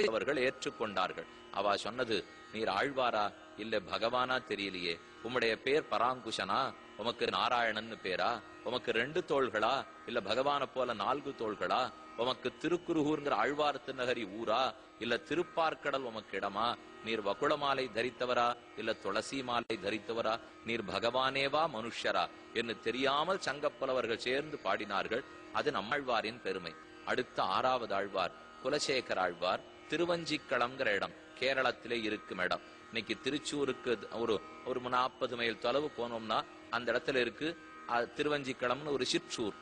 அவர்கள் ஏற்றுக்கொண்டார்கள். அவ சொன்னது, நீர் ஆழ்வாரா இல்ல பகவானா தெரியலையே, உம்முடைய பேர் பராங்குஷனா, உமக்கு நாராயணன் பேரா, உமக்கு 2 தோள்களா இல்ல பகவான போல 4 தோள்களா, உமக்கு திருக்குருகூர்ங்கிற ஆழ்வார் திருநகரி ஊரா இல்ல திருப்பார்க்கடல் உமக்கு இடமா, நீர் வகுள மாலை தரித்தவரா இல்ல துளசி மாலை தரித்தவரா, நீர் பகவானேவா மனுஷரா என்று தெரியாமல் சங்கப்புலவர்கள் சேர்ந்து பாடினார்கள். அது நம்மாழ்வாரின் பெருமை. அடுத்த 6வது ஆழ்வார் குலசேகர ஆழ்வார். திருவஞ்சிக்களம்ங்கிற இடம் கேரளத்திலே இருக்கும் இடம். இன்னைக்கு திருச்சூருக்கு ஒரு 40 மைல் தொலைவு போனோம்னா அந்த இடத்துல இருக்கு திருவஞ்சிக்களம்னு ஒரு சிற்றூர்.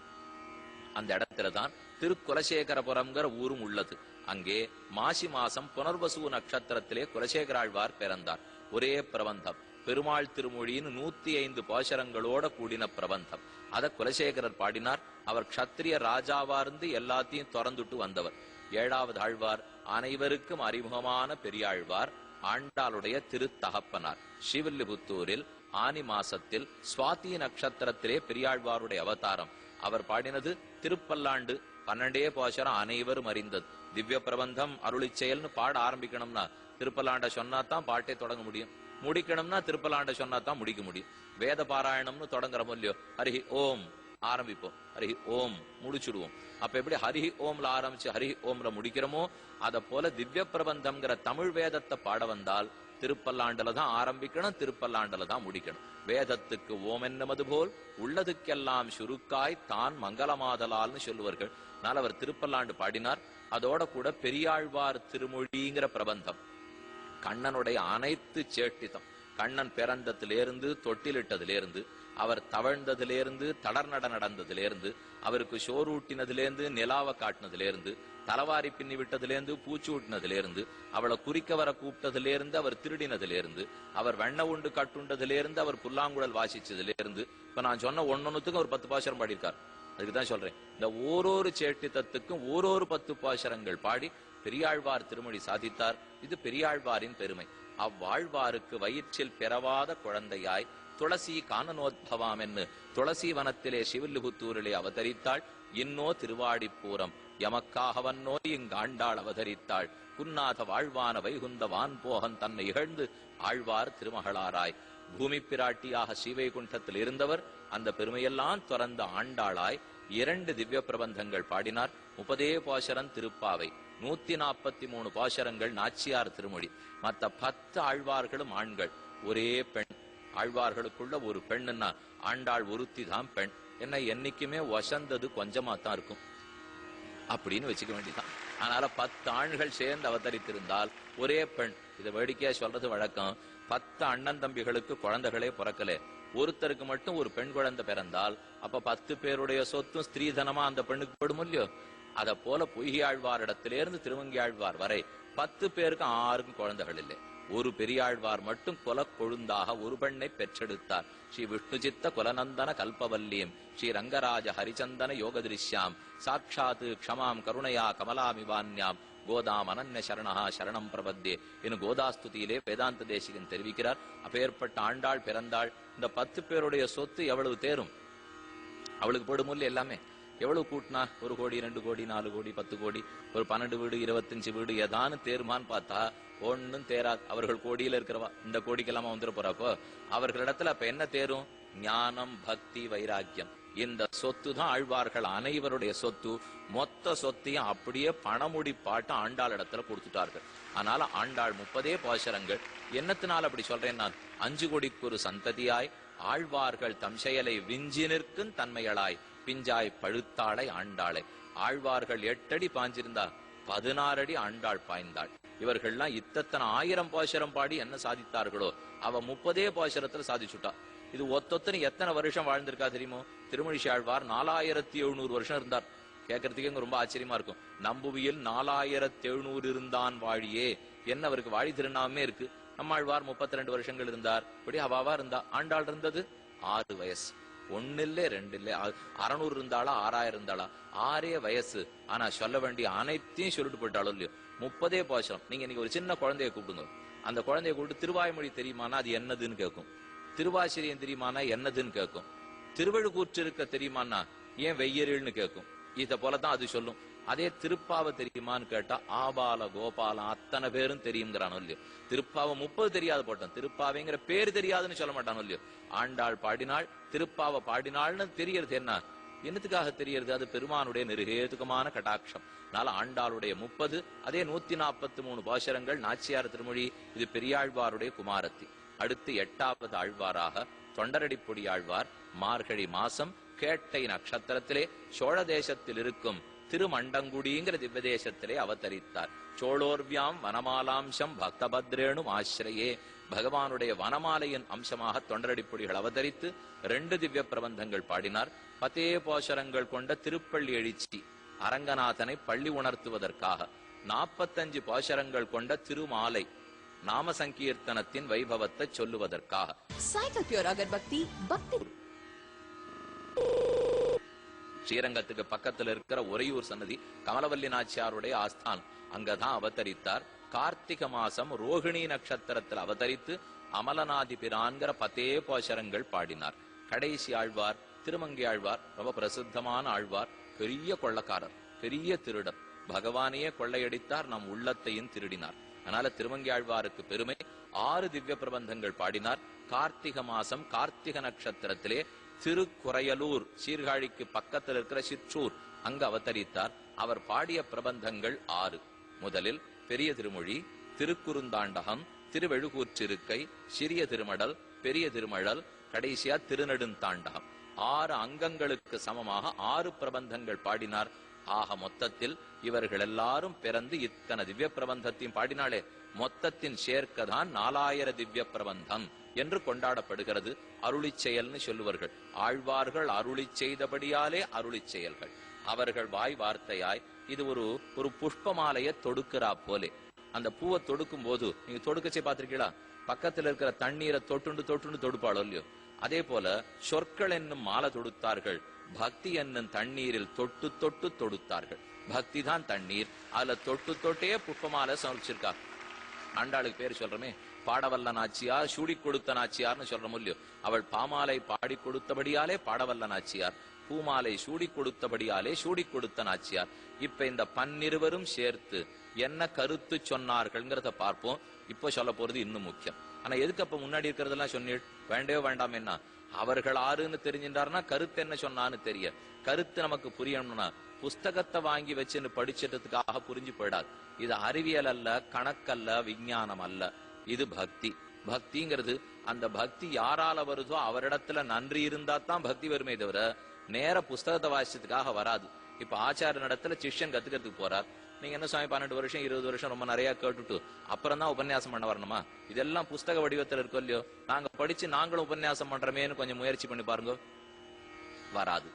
அந்த இடத்துலதான் திருக்குலசேகரபுரம்ங்கிற ஊரும் உள்ளது. அங்கே மாசி மாசம் புனர்வசு நட்சத்திரத்திலே குலசேகர ஆழ்வார் பிறந்தார். ஒரே பிரபந்தம், பெருமாள் திருமொழியின் 105 பாசரங்களோட கூடின பிரபந்தம். அத குலசேகரர் பாடினார். அவர் க்ஷத்திரிய ராஜாவார்ந்து எல்லாத்தையும் திறந்துட்டு வந்தவர். 7வது ஆழ்வார் அனைவருக்கும் அறிமுகமான பெரியாழ்வார், ஆண்டாளுடைய திருத்தகப்பனார். ஸ்ரீவில்லிபுத்தூரில் ஆனி மாசத்தில் சுவாதி நட்சத்திரத்திலே பெரியாழ்வாருடைய அவதாரம். அவர் பாடினது திருப்பல்லாண்டு 12 பாசுரம் அனைவரும் அறிந்தது. திவ்ய பிரபந்தம் அருளி செயல்னு பாட ஆரம்பிக்கணும்னா திருப்பல்லாண்ட சொன்னாதான் பாட்டே தொடங்க முடியும், முடிக்கணும்னா திருப்பல்லாண்ட சொன்னாதான் முடிக்க முடியும். வேத பாராயணம்னு தொடங்குறோம் இல்லையோ, ஹரிஹி ஓம் ஆரம்பிப்போம், ஹரிஹி ஓம் முடிச்சுடுவோம். அப்ப எப்படி ஹரிஹி ஓம்ல ஆரம்பிச்சு ஹரிஹி ஓம்ல முடிக்கிறோமோ அத போல திவ்ய பிரபந்தம்ங்கிற தமிழ் வேதத்தை பாட வந்தால் திருப்பல்லாண்டுல தான் ஆரம்பிக்கணும், திருப்பல்லாண்டுல தான் முடிக்கணும். வேதத்துக்கு ஓம் என்னமது போல் உள்ளதுக்கெல்லாம் சுருக்காய் தான் மங்களமாதலால்னு சொல்லுவார்கள். அதனால அவர் திருப்பல்லாண்டு பாடினார். அதோட கூட பெரியாழ்வார் திருமொழிங்கிற பிரபந்தம், கண்ணனுடைய அனைத்து சேட்டிதம், கண்ணன் பிறந்ததிலிருந்து தொட்டிலிட்டதிலிருந்து அவர் தவழ்ந்ததிலிருந்து தளர்நட நடந்ததிலிருந்து அவருக்கு சோறூட்டினதிலிருந்து நிலாவை காட்டினதிலிருந்து தலவாரி பின்னி விட்டதிலிருந்து பூச்சி ஊட்டினதிலிருந்து அவளை குறிக்க வர கூப்பிட்டதிலிருந்து அவர் திருடினதிலிருந்து அவர் வெண்ண உண்டு கட்டுண்டதிலிருந்து அவர் புல்லாங்குழல் வாசிச்சதிலிருந்து இப்ப நான் சொன்ன ஒன்னொன்னுத்துக்கும் ஒரு 10 பாசுரம் பாடியிருக்கார். அதுக்குதான் சொல்றேன், இந்த ஓரொரு சேட்டித்தத்துக்கும் ஓரொரு 10 பாசுரங்கள் பாடி பெரியாழ்வார் திருமொழி சாதித்தார். இது பெரியாழ்வாரின் பெருமை. அவ்வாழ்வாருக்கு வயிற்றில் பிறவாத குழந்தையாய் துளசி கானனோத்பவாம் என்று துளசி வனத்திலே ஸ்ரீவில்லிபுத்தூரிலே அவதரித்தாள். இன்னோ திருவாடிப்பூரம் எமக்காகவன்னோ இங்காண்டாள் அவதரித்தாள். குன்னாத வாழ்வான வைகுந்த வான் போகன் தன்னை இகழ்ந்து ஆழ்வார் திருமகளாராய். பூமி பிராட்டியாக ஸ்ரீவைகுண்டத்தில் இருந்தவர் அந்த பெருமையெல்லாம் துறந்த ஆண்டாளாய் 2 திவ்ய பிரபந்தங்கள் பாடினார். 30 பாசுரம் திருப்பாவை, 143 பாசுரங்கள் நாச்சியார் திருமொழி. மற்ற 10 ஆழ்வார்களும் ஆண்கள், ஒரே பெண். ஆழ்வார்களுக்குள்ள ஒரு பெண்ணுன்னா ஆண்டாள் ஒருத்தி தான் பெண். என்ன என்னைக்குமே வசந்தது கொஞ்சமா தான் இருக்கும் அப்படின்னு வச்சுக்க வேண்டியதான். அதனால 10 ஆண்கள் சேர்ந்து அவதரித்திருந்தால் ஒரே பெண். இதை வேடிக்கையா சொல்றது வழக்கம். 10 அண்ணன் தம்பிகளுக்கு குழந்தைகளே பிறக்கல, ஒருத்தருக்கு மட்டும் ஒரு பெண் குழந்தை பிறந்தால் அப்ப 10 பேருடைய சொத்தும் ஸ்திரீதனமா அந்த பெண்ணுக்கு போடும் இல்லையோ. அத போல பொய்யாழ்வாரிடத்திலிருந்து திருவங்கியாழ்வார் வரை 10 பேருக்கு 6 குழந்தைகள் இல்லை. ஒரு பெரியாழ்வார் மட்டும் குல கொழுந்தாக ஒரு பெண்ணை பெற்றெடுத்தார். ஸ்ரீ விஷ்ணுசித்த குலநந்தன கல்பவல்லியம் ஸ்ரீ ரங்கராஜ ஹரிச்சந்தன யோகதிருஷ்யாம் சாட்சாத் க்ஷமாம் கருணையா கமலாமிவான்யாம் கோதாம் அனன்ய சரணஹா சரணம் பிரபத்தே என கோதாஸ்துதியிலே வேதாந்த தேசிகன் தெரிவிக்கிறார். அப்பேற்பட்ட ஆண்டாள் பிறந்தாள். இந்த 10 பேருடைய சொத்து எவ்வளவு தேரும்? அவளுக்கு போடுமுல்ல எல்லாமே. எவ்வளவு கூட்டினா 1 கோடி 2 கோடி 4 கோடி 10 கோடி ஒரு 12 வீடு 25 வீடு ஏதானு தேருமான்னு பார்த்தா ஒன்னும் தேராது. அவர்கள் கோடியில இருக்கிறவா இந்த கோடிக்கெல்லாம வந்துட போறப்போ அவர்களிடத்துல அப்ப என்ன தேரும்? ஞானம், பக்தி, வைராக்கியம். இந்த சொத்து தான் ஆழ்வார்கள் அனைவருடைய சொத்து. மொத்த சொத்தையும் அப்படியே பணமுடி பாட்டு ஆண்டாள் இடத்துல கொடுத்துட்டார்கள். அதனால ஆண்டாள் 30 பாசுரங்கள். என்னத்தினால அப்படி சொல்றேன் நான்? 5 கோடிக்கு ஒரு சந்ததியாய் ஆழ்வார்கள் தம் செயலை விஞ்சி நிற்கும் தன்மையளாய் பிஞ்சாய் பழுத்தாளை ஆண்டாளை. ஆழ்வார்கள் 8 அடி பாஞ்சிருந்தா 16 அடி ஆண்டாள் பாய்ந்தாள். இவர்கள்லாம் இத்தனை 1000 பாசுரம் பாடி என்ன சாதித்தார்களோ அவ 30 பாசுரத்துல சாதிச்சுட்டா. இது ஒத்தொத்தனை எத்தனை வருஷம் வாழ்ந்திருக்கா தெரியுமோ? திருமழிசை ஆழ்வார் 4700 வருஷம் இருந்தார். கேட்கறதுக்கே ரொம்ப ஆச்சரியமா இருக்கும். நம்புவியில் 4700 இருந்தான் வாழியே என்ன அவருக்கு வாழி திருநாமே இருக்கு. நம்மாழ்வார் 32 வருஷங்கள் இருந்தார். இப்படி அவாவா இருந்தா. ஆண்டாள் இருந்தது 6 வயசு. 1 இல்ல 2 இல்ல 600 இருந்தாளா 6000 இருந்தாளா 6 வயசு. ஆனா சொல்ல வேண்டிய அனைத்தையும் சொல்லிட்டு போயிட்டாலும் இல்லையோ 30 பாசுரம். நீங்க இன்னைக்கு ஒரு சின்ன குழந்தைய கூப்பிடுங்க. அந்த குழந்தைய கூப்பிட்டு திருவாய்மொழி தெரியுமானா அது என்னதுன்னு கேட்கும். திருவாசிரியம் தெரியுமானா என்னதுன்னு கேட்கும். திருவழுக்கூற்று இருக்க தெரியுமானா ஏன் வெய்யரில்னு கேட்கும். இத போலதான் அது சொல்லும். அதே திருப்பாவை தெரியுமான்னு கேட்டா ஆபால கோபாலம் அத்தனை பேரும் தெரியுங்கிறானோ இல்லையோ. திருப்பாவை 30 தெரியாது போட்டான், திருப்பாவைங்கிற பேர் தெரியாதுன்னு சொல்ல மாட்டானோ இல்லையோ. ஆண்டாள் பாடினாள், திருப்பாவை பாடினாள்னு தெரியறது என்ன, என்னத்துக்காக தெரியறது? அது பெருமானுடைய நிருகேதுகமான கடாட்சம். அதனால ஆண்டாளுடைய 30, அதே 143 பாசுரங்கள் நாச்சியார் திருமொழி. இது பெரியாழ்வாருடைய குமாரத்தி. அடுத்து 8வது ஆழ்வாராக தொண்டரடிப்பொடி ஆழ்வார் மார்கழி மாசம் கேட்டை நட்சத்திரத்திலே சோழ தேசத்தில் இருக்கும் திருமண்டங்குடிங்கிற திவ்ய தேசத்திலே அவதரித்தார். சோழோர்வியாம் வனமாலாம்சம் பக்தபத்ரேணும் ஆசிரியே. பகவானுடைய வனமாலையின் அம்சமாக தொண்டரடிப்பொடிகள் அவதரித்து 2 திவ்ய பிரபந்தங்கள் பாடினார். 10 பாசுரங்கள் கொண்ட திருப்பள்ளி எழுச்சி அரங்கநாதனை பள்ளி உணர்த்துவதற்காக, 45 பாசுரங்கள் கொண்ட திருமாலை நாம சங்கீர்த்தனத்தின் வைபவத்தை சொல்லுவதற்காக. சைக்கிள் பியூர் அகர்பக்தி பக்தி. ஸ்ரீரங்கத்துக்கு பக்கத்துல இருக்கிற உறையூர் சன்னதி கமலவல்லி நாச்சியாருடைய ஆஸ்தானம், அங்கதான் அவதரித்தார். கார்த்திக மாசம் ரோகிணி நட்சத்திரத்தில் அவதரித்து அமலநாதி பிரான்கிற 10 பாசுரங்கள் பாடினார். கடைசி ஆழ்வார் திருமங்கை ஆழ்வார், ரொம்ப பிரசித்தமான ஆழ்வார், பெரிய கொள்ளக்காரர், பெரிய திருடர். பகவானையே கொள்ளையடித்தார், நம் உள்ளத்தையும் திருடினார். அதனால திருமங்கை ஆழ்வாருக்கு பெருமை. 6 திவ்ய பிரபந்தங்கள் பாடினார். கார்த்திக மாசம் கார்த்திக நட்சத்திரத்திலே திருக்குறையலூர், சீர்காழிக்கு பக்கத்தில் இருக்கிற சிற்றூர், அங்கு அவதரித்தார். அவர் பாடிய பிரபந்தங்கள் 6. முதலில் பெரிய திருமொழி, திருக்குறுந்தாண்டகம், திருவெழுகூற்றிருக்கை, சிறிய திருமடல், பெரிய திருமழல், கடைசியா திருநெடுந்தாண்டகம். 6 அங்கங்களுக்கு சமமாக 6 பிரபந்தங்கள் பாடினார். ஆக மொத்தத்தில் இவர்கள் எல்லாரும் பிறந்து இத்தனை திவ்ய பிரபந்தத்தையும் பாடினாலே, மொத்தத்தின் சேர்க்கதான் 4000 திவ்ய பிரபந்தம் என்று கொண்டாடப்படுகிறது. அருளி செயல்னு சொல்லுவார்கள். ஆழ்வார்கள் அருளி செய்தபடியாலே அருளி செயல்கள். அவர்கள் வாய் வார்த்தையாய் இது ஒரு புஷ்ப மாலையை தொடுக்கிறா போலே. அந்த பூவை தொடுக்கும் போது நீங்க தொடுக்கச்சே பாத்திருக்கீங்களா? பக்கத்துல இருக்கிற தண்ணீரை தொட்டுண்டு தொடுப்பாளோ இல்லையோ. அதே போல சொற்கள் என்னும் மாலை தொடுத்தார்கள், பக்தி என்னும் தண்ணீரில் தொட்டு தொடுத்தார்கள். பக்தி தான் தண்ணீர், அதுல தொட்டே புஷ்பமாலை சமர்ப்பிச்சிருக்காங்க. ஆண்டாளுக்கு பேர் சொல்றமே, பாடவல்ல நாச்சியார், சூடி கொடுத்த நாச்சியார்னு சொல்றோம் இல்லையோ. அவள் பாமாலை பாடி கொடுத்தபடியாலே பாடவல்ல நாச்சியார், பூமாலை சூடி கொடுத்தபடியாலே சூடி கொடுத்த நாச்சியார். இப்ப இந்த 12 சேர்த்து என்ன கருத்து சொன்னார்கள்ங்கிறத பார்ப்போம். இப்ப சொல்ல போறது இன்னும் முக்கியம். ஆனா எதுக்கு அப்ப முன்னாடி இருக்கிறதெல்லாம் சொன்னீள்? வேண்டவே வேண்டாம். என்ன அவர்கள் 6ன்னு தெரிஞ்சின்றாருன்னா கருத்து என்ன சொன்னான்னு தெரிய, கருத்து நமக்கு புரியணும்னா புஸ்தகத்தை வாங்கி வச்சுன்னு படிச்சதுக்காக புரிஞ்சு போயிடாது. இது அறிவியல் அல்ல, கணக்கல்ல, விஞ்ஞானம் அல்ல. இது பக்தி. பக்திங்கிறது அந்த பக்தி யாரால வருதோ அவரிடத்துல நன்றி இருந்தா தான் பக்தி வருமே தவிர நேர புஸ்தகத்தை வாசிச்சதுக்காக வராது. இப்ப ஆச்சார இடத்துல சிஷ்யன் கத்துக்கிறதுக்கு போறார். நீங்க என்ன சுவாமி 12 வருஷம் 20 வருஷம் ரொம்ப நிறைய கேட்டுட்டு அப்புறம் தான் உபன்யாசம் பண்ண வரணுமா? இதெல்லாம் புஸ்தக வடிவத்தில் இருக்கோ இல்லையோ. நாங்க படிச்சு நாங்களும் உபன்யாசம் பண்றமேன்னு கொஞ்சம் முயற்சி பண்ணி பாருங்க, வராது.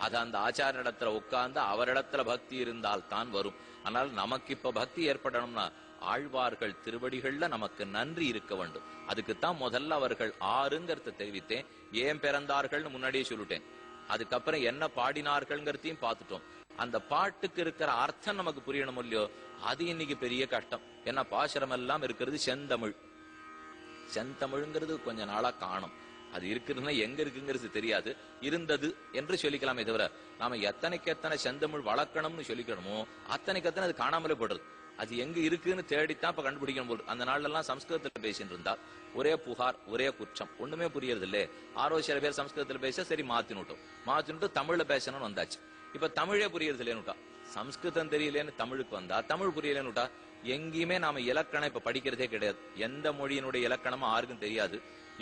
அது அந்த ஆச்சார இடத்துல உட்கார்ந்து அவரிடத்துல பக்தி இருந்தால் தான் வரும். ஆனால் நமக்கு இப்ப பக்தி ஏற்படணும்னா ஆழ்வார்கள் திருவடிகள்ல நமக்கு நன்றி இருக்க வேண்டும். அதுக்குத்தான் முதல்ல அவர்கள் 6ங்கிறத தெரிவித்தேன். ஏன் பிறந்தார்கள்னு முன்னாடியே சொல்லிட்டேன். அதுக்கப்புறம் என்ன பாடினார்கள்ங்கிறதையும் பார்த்துட்டோம். அந்த பாட்டுக்கு இருக்கிற அர்த்தம் நமக்கு புரியணும் இல்லையோ. அது இன்னைக்கு பெரிய கஷ்டம். ஏன்னா பாசுரம் எல்லாம் இருக்கிறது செந்தமிழ். செந்தமிழ்ங்கிறது கொஞ்ச நாளா காணும். அது இருக்குதுன்னா எங்க இருக்குங்கிறது தெரியாது. இருந்தது என்று சொல்லிக்கலாமே தவிர நாம எத்தனைக்கு எத்தனை செந்தமிழ் வளர்க்கணும்னு சொல்லிக்கணுமோ அத்தனைக்கு எத்தனை அது காணாமலே போடுறது. அது எங்க இருக்குன்னு தேடித்தான் இப்ப கண்டுபிடிக்கணும் போது. அந்த நாள்ல எல்லாம் சம்ஸ்கிருதத்துல பேசிட்டு இருந்தா ஒரே புகார், ஒரே குற்றம், ஒண்ணுமே புரியறது இல்ல. சில பேர் சம்ஸ்கிருதத்துல பேச சரி மாத்தினுட்டு தமிழ்ல பேசணும்னு வந்தாச்சு. இப்ப தமிழே புரியறது இல்லைன்னுட்டா. சம்ஸ்கிருதம் தெரியலேன்னு தமிழுக்கு வந்தா தமிழ் புரியலன்னுட்டா. எங்கேயுமே நாம இலக்கணம் இப்ப படிக்கிறதே கிடையாது. எந்த மொழியினுடைய இலக்கணமும் யாருக்கும் தெரியாது.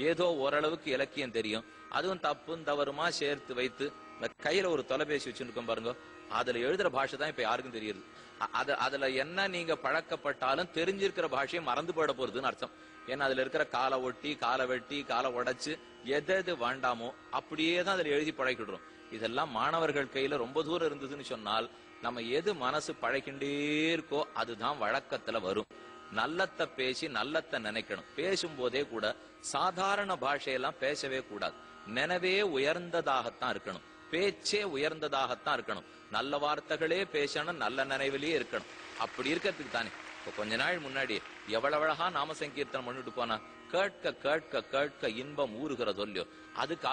ஏதோ ஓரளவுக்கு இலக்கியம் தெரியும். அதுவும் தப்பும் தவறுமா சேர்த்து வைத்து இந்த கையில ஒரு தொலைபேசி வச்சுருக்கோம் பாருங்க, அதுல எழுதுற பாஷை தான் இப்ப யாருக்கும் தெரியுது. அதுல என்ன நீங்க பழக்கப்பட்டாலும் தெரிஞ்சிருக்கிற பாஷையை மறந்து போயிட போறதுன்னு அர்த்தம். ஏன்னா அதுல இருக்கிற காலை ஒட்டி, காலை வெட்டி, காலை உடைச்சு எது வேண்டாமோ அப்படியே தான் அதுல எழுதி பழகிடுறோம். இதெல்லாம் மாணவர்கள் கையில ரொம்ப தூரம் இருந்ததுன்னு சொன்னால் நம்ம எது மனசு பழகிண்டே இருக்கோ அதுதான் வழக்கத்துல வரும். நல்லத்த பேசி நல்லத்த நினைக்கணும். பேசும்போதே கூட சாதாரண பாஷையெல்லாம் பேசவே கூடாது. நினைவே உயர்ந்ததாகத்தான் இருக்கணும். பேச்சே உயர்ந்ததாகத்தான் இருக்கணும். நல்ல வார்த்தைகளே பேசணும், நல்ல நினைவிலேயே இருக்கணும். அப்படி இருக்கிறதுக்கு தானே இப்ப கொஞ்ச நாள் முன்னாடி எவ்வளவு அழகா நாம சங்கீர்த்தனம் பண்ணிட்டு போனா கேட்க கேட்க கேட்க இன்பம் ஊறுகிறதோ இல்லையோ. அதுக்கு